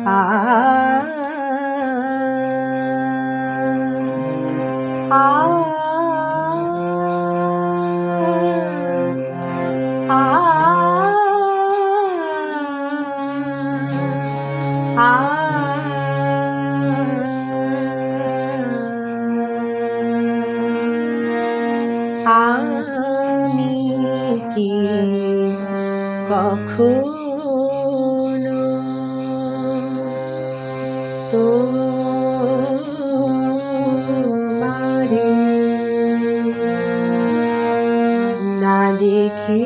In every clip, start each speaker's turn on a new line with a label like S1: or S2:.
S1: আ আ আমি কি কখনো তোমারে না দেখে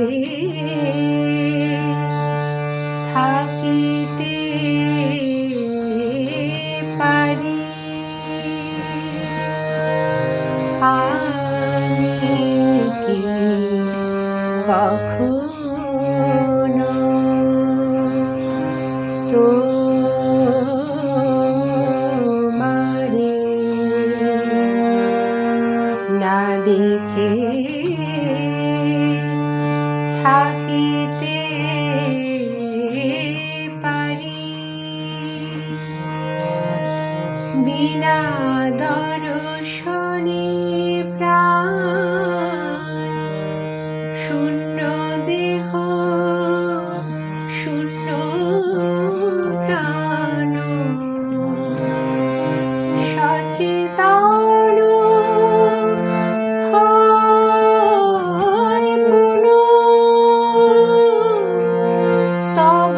S1: থাকিতে পারি? আমি কি কখনো তোমারে না দেখে থাকিতে পারি? বিনা দর্শনে প্রাণ শূন্য দেহ শূন্য প্রাণ সচেতন হয় পুনঃ তব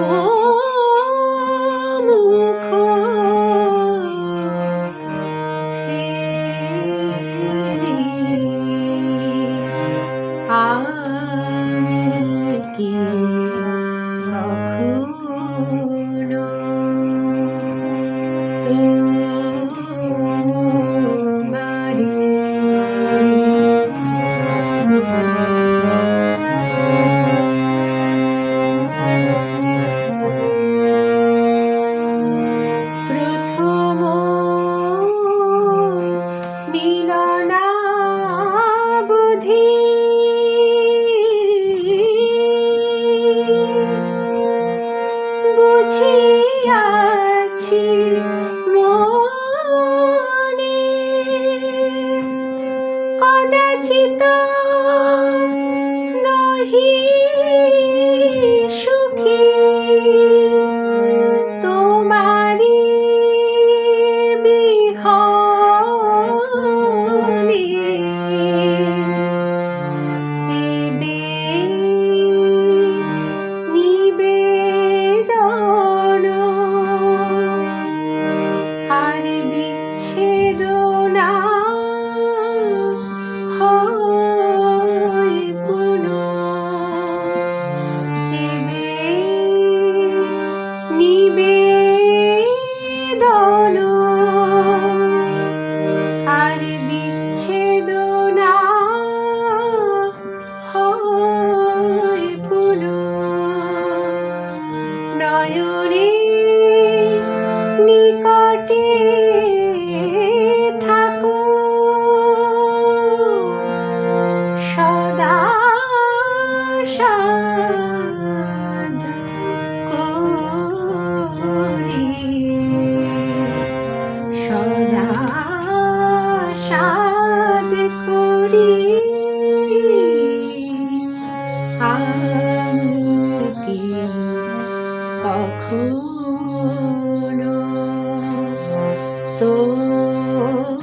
S1: মুখ আমি কি কখনো তোমারে প্রথম মিলনাবধি বুঝিয়াছি মনে কদাচিৎ নহি সুখী তোমারি বিহনে এবে নিবেদন আর বিচ্ছেদ না হয় পুনঃ এবে নিবেদন আর বিচ্ছেদ না হয় পুনঃ নয়নে নিকটে থাকো সদা সাধ করি সদা সাধ করি আমি কি কখনো তোমারে